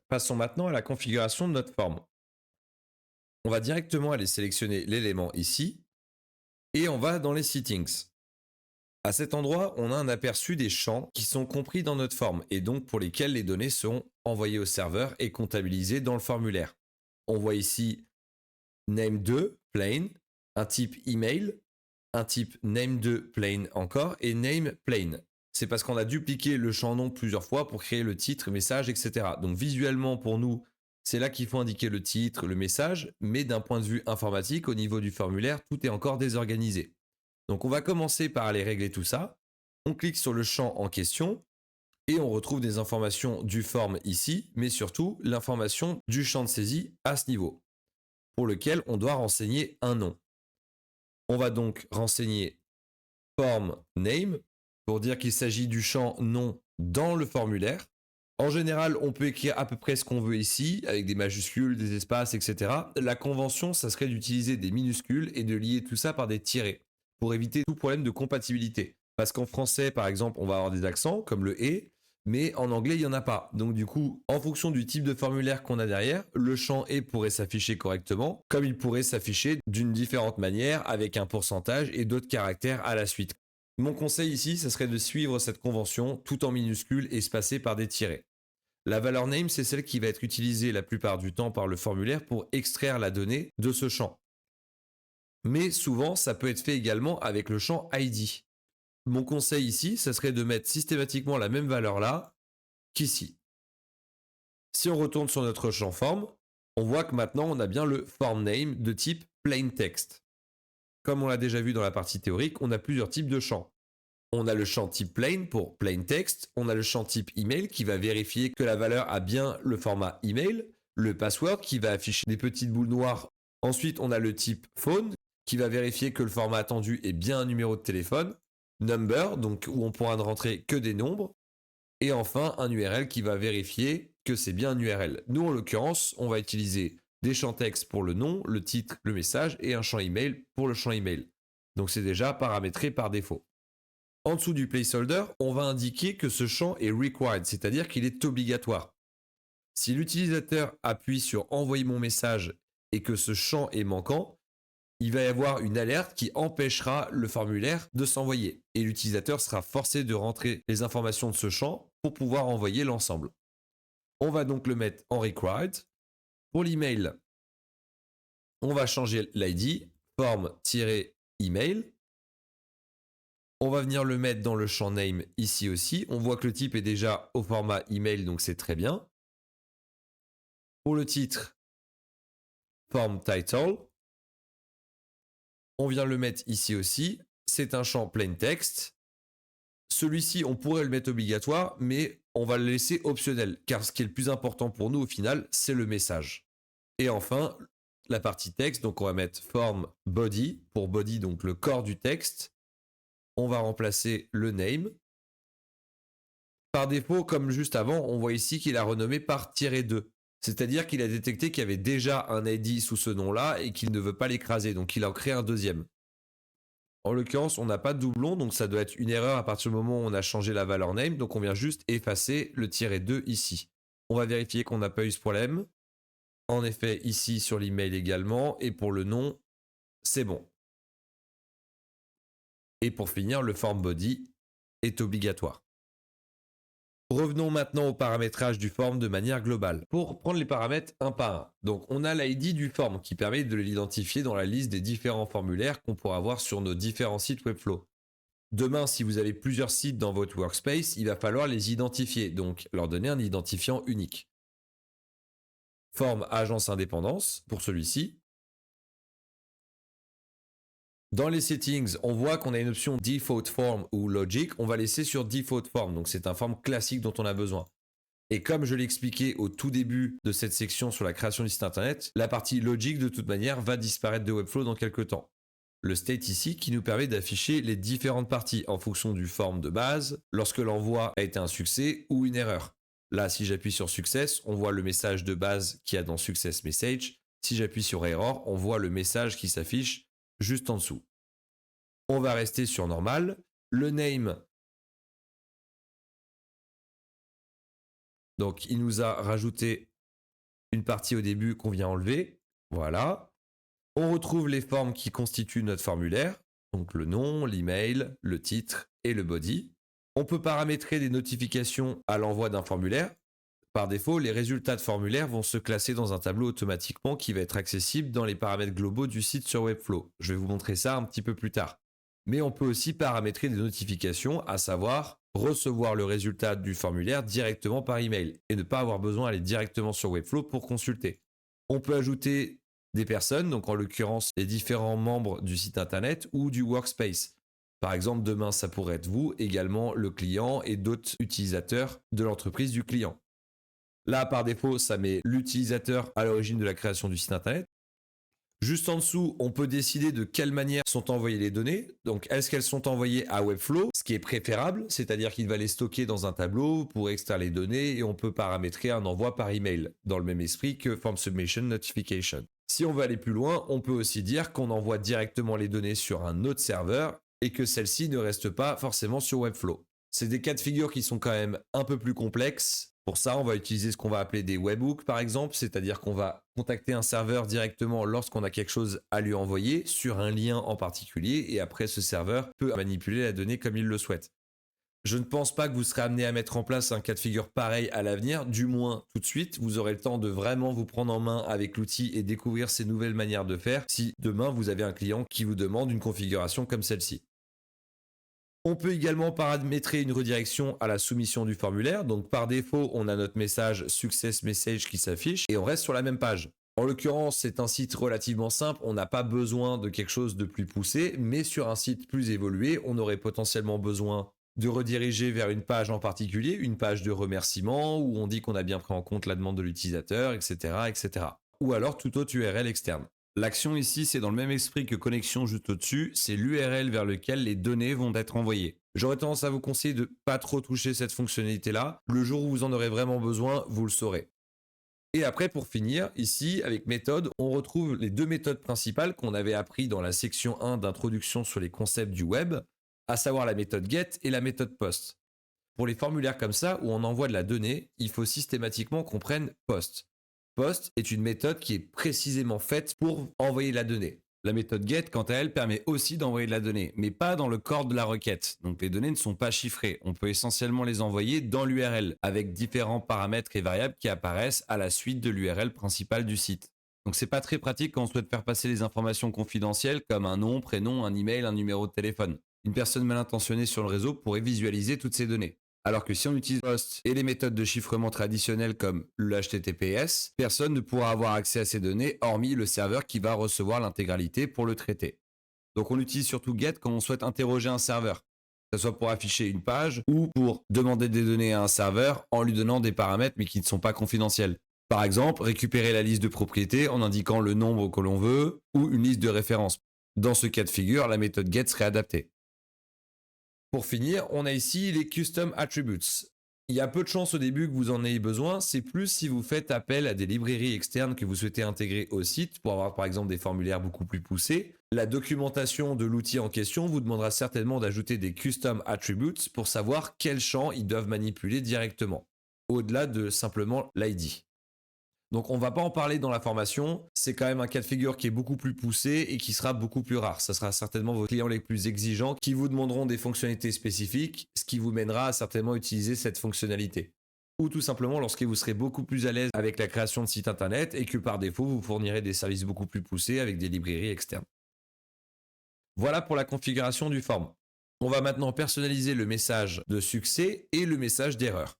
Passons maintenant à la configuration de notre forme. On va directement aller sélectionner l'élément ici et on va dans les settings. À cet endroit, on a un aperçu des champs qui sont compris dans notre forme et donc pour lesquels les données seront envoyées au serveur et comptabilisées dans le formulaire. On voit ici name2 plain, un type email, un type name2 plain encore et name plain. C'est parce qu'on a dupliqué le champ nom plusieurs fois pour créer le titre, message, etc. Donc visuellement pour nous, c'est là qu'il faut indiquer le titre, le message, mais d'un point de vue informatique, au niveau du formulaire, tout est encore désorganisé. Donc on va commencer par aller régler tout ça. On clique sur le champ en question et on retrouve des informations du form ici, mais surtout l'information du champ de saisie à ce niveau, pour lequel on doit renseigner un nom. On va donc renseigner form name pour dire qu'il s'agit du champ nom dans le formulaire. En général, on peut écrire à peu près ce qu'on veut ici, avec des majuscules, des espaces, etc. La convention, ça serait d'utiliser des minuscules et de lier tout ça par des tirets, pour éviter tout problème de compatibilité. Parce qu'en français, par exemple, on va avoir des accents, comme le « et », mais en anglais, il n'y en a pas. Donc du coup, en fonction du type de formulaire qu'on a derrière, le champ « et » pourrait s'afficher correctement, comme il pourrait s'afficher d'une différente manière, avec un pourcentage et d'autres caractères à la suite. Mon conseil ici, ce serait de suivre cette convention tout en minuscules et espacée par des tirets. La valeur name, c'est celle qui va être utilisée la plupart du temps par le formulaire pour extraire la donnée de ce champ. Mais souvent, ça peut être fait également avec le champ ID. Mon conseil ici, ça serait de mettre systématiquement la même valeur là qu'ici. Si on retourne sur notre champ form, on voit que maintenant on a bien le form name de type plain text. Comme on l'a déjà vu dans la partie théorique, on a plusieurs types de champs. On a le champ type plain pour plain text, on a le champ type email qui va vérifier que la valeur a bien le format email, le password qui va afficher des petites boules noires. Ensuite, on a le type phone qui va vérifier que le format attendu est bien un numéro de téléphone, number, donc où on pourra ne rentrer que des nombres, et enfin un URL qui va vérifier que c'est bien un URL. Nous, en l'occurrence, on va utiliser des champs texte pour le nom, le titre, le message, et un champ email pour le champ email. Donc c'est déjà paramétré par défaut. En dessous du placeholder, on va indiquer que ce champ est required, c'est-à-dire qu'il est obligatoire. Si l'utilisateur appuie sur envoyer mon message et que ce champ est manquant, il va y avoir une alerte qui empêchera le formulaire de s'envoyer et l'utilisateur sera forcé de rentrer les informations de ce champ pour pouvoir envoyer l'ensemble. On va donc le mettre en required. Pour l'email, on va changer l'ID form-email. On va venir le mettre dans le champ name ici aussi. On voit que le type est déjà au format email, donc c'est très bien. Pour le titre, form title. On vient le mettre ici aussi. C'est un champ plain text. Celui-ci, on pourrait le mettre obligatoire, mais on va le laisser optionnel, car ce qui est le plus important pour nous au final, c'est le message. Et enfin, la partie texte, donc on va mettre form body, pour body, donc le corps du texte. On va remplacer le name. Par défaut, comme juste avant, on voit ici qu'il a renommé par -2. C'est-à-dire qu'il a détecté qu'il y avait déjà un ID sous ce nom-là et qu'il ne veut pas l'écraser, donc il en crée un deuxième. En l'occurrence, on n'a pas de doublon, donc ça doit être une erreur à partir du moment où on a changé la valeur name, donc on vient juste effacer le -2 ici. On va vérifier qu'on n'a pas eu ce problème. En effet, ici sur l'email également, et pour le nom, c'est bon. Et pour finir, le form body est obligatoire. Revenons maintenant au paramétrage du form de manière globale. Pour prendre les paramètres un par un. Donc on a l'ID du form qui permet de l'identifier dans la liste des différents formulaires qu'on pourra voir sur nos différents sites Webflow. Demain, si vous avez plusieurs sites dans votre workspace, il va falloir les identifier, donc leur donner un identifiant unique. Form agence indépendance pour celui-ci. Dans les settings, on voit qu'on a une option Default Form ou Logic. On va laisser sur Default Form, donc c'est un form classique dont on a besoin. Et comme je l'ai expliqué au tout début de cette section sur la création du site internet, la partie Logic de toute manière va disparaître de Webflow dans quelques temps. Le state ici qui nous permet d'afficher les différentes parties en fonction du form de base, lorsque l'envoi a été un succès ou une erreur. Là, si j'appuie sur Success, on voit le message de base qu'il y a dans Success Message. Si j'appuie sur Error, on voit le message qui s'affiche juste en dessous. On va rester sur Normal. Le name, donc il nous a rajouté une partie au début qu'on vient enlever. Voilà. On retrouve les formes qui constituent notre formulaire, donc le nom, l'email, le titre et le body. On peut paramétrer des notifications à l'envoi d'un formulaire. Par défaut, les résultats de formulaire vont se classer dans un tableau automatiquement qui va être accessible dans les paramètres globaux du site sur Webflow. Je vais vous montrer ça un petit peu plus tard. Mais on peut aussi paramétrer des notifications, à savoir recevoir le résultat du formulaire directement par email et ne pas avoir besoin d'aller directement sur Webflow pour consulter. On peut ajouter des personnes, donc en l'occurrence les différents membres du site internet ou du workspace. Par exemple, demain, ça pourrait être vous, également le client et d'autres utilisateurs de l'entreprise du client. Là, par défaut, ça met l'utilisateur à l'origine de la création du site internet. Juste en dessous, on peut décider de quelle manière sont envoyées les données. Donc, est-ce qu'elles sont envoyées à Webflow, ce qui est préférable, c'est-à-dire qu'il va les stocker dans un tableau pour extraire les données et on peut paramétrer un envoi par email, dans le même esprit que Form Submission Notification. Si on veut aller plus loin, on peut aussi dire qu'on envoie directement les données sur un autre serveur et que celles-ci ne restent pas forcément sur Webflow. C'est des cas de figure qui sont quand même un peu plus complexes. Pour ça, on va utiliser ce qu'on va appeler des webhooks par exemple, c'est-à-dire qu'on va contacter un serveur directement lorsqu'on a quelque chose à lui envoyer sur un lien en particulier et après ce serveur peut manipuler la donnée comme il le souhaite. Je ne pense pas que vous serez amené à mettre en place un cas de figure pareil à l'avenir, du moins tout de suite. Vous aurez le temps de vraiment vous prendre en main avec l'outil et découvrir ces nouvelles manières de faire si demain vous avez un client qui vous demande une configuration comme celle-ci. On peut également paramétrer une redirection à la soumission du formulaire. Donc par défaut, on a notre message Success Message qui s'affiche et on reste sur la même page. En l'occurrence, c'est un site relativement simple, on n'a pas besoin de quelque chose de plus poussé, mais sur un site plus évolué, on aurait potentiellement besoin de rediriger vers une page en particulier, une page de remerciement où on dit qu'on a bien pris en compte la demande de l'utilisateur, etc., etc. Ou alors tout autre URL externe. L'action ici, c'est dans le même esprit que connexion juste au-dessus, c'est l'URL vers lequel les données vont être envoyées. J'aurais tendance à vous conseiller de ne pas trop toucher cette fonctionnalité-là. Le jour où vous en aurez vraiment besoin, vous le saurez. Et après, pour finir, ici, avec méthode, on retrouve les deux méthodes principales qu'on avait appris dans la section 1 d'introduction sur les concepts du web, à savoir la méthode get et la méthode post. Pour les formulaires comme ça, où on envoie de la donnée, il faut systématiquement qu'on prenne post. Post est une méthode qui est précisément faite pour envoyer la donnée. La méthode get, quant à elle, permet aussi d'envoyer de la donnée, mais pas dans le corps de la requête. Donc les données ne sont pas chiffrées. On peut essentiellement les envoyer dans l'URL, avec différents paramètres et variables qui apparaissent à la suite de l'URL principale du site. Donc c'est pas très pratique quand on souhaite faire passer les informations confidentielles comme un nom, prénom, un email, un numéro de téléphone. Une personne mal intentionnée sur le réseau pourrait visualiser toutes ces données. Alors que si on utilise POST et les méthodes de chiffrement traditionnelles comme le HTTPS, personne ne pourra avoir accès à ces données hormis le serveur qui va recevoir l'intégralité pour le traiter. Donc on utilise surtout GET quand on souhaite interroger un serveur, que ce soit pour afficher une page ou pour demander des données à un serveur en lui donnant des paramètres mais qui ne sont pas confidentiels. Par exemple, récupérer la liste de propriétés en indiquant le nombre que l'on veut ou une liste de références. Dans ce cas de figure, la méthode GET serait adaptée. Pour finir, on a ici les Custom Attributes. Il y a peu de chances au début que vous en ayez besoin, c'est plus si vous faites appel à des librairies externes que vous souhaitez intégrer au site pour avoir par exemple des formulaires beaucoup plus poussés. La documentation de l'outil en question vous demandera certainement d'ajouter des Custom Attributes pour savoir quels champs ils doivent manipuler directement, au-delà de simplement l'ID. Donc on ne va pas en parler dans la formation, c'est quand même un cas de figure qui est beaucoup plus poussé et qui sera beaucoup plus rare. Ça sera certainement vos clients les plus exigeants qui vous demanderont des fonctionnalités spécifiques, ce qui vous mènera à certainement utiliser cette fonctionnalité. Ou tout simplement lorsque vous serez beaucoup plus à l'aise avec la création de sites internet et que par défaut vous fournirez des services beaucoup plus poussés avec des librairies externes. Voilà pour la configuration du form. On va maintenant personnaliser le message de succès et le message d'erreur.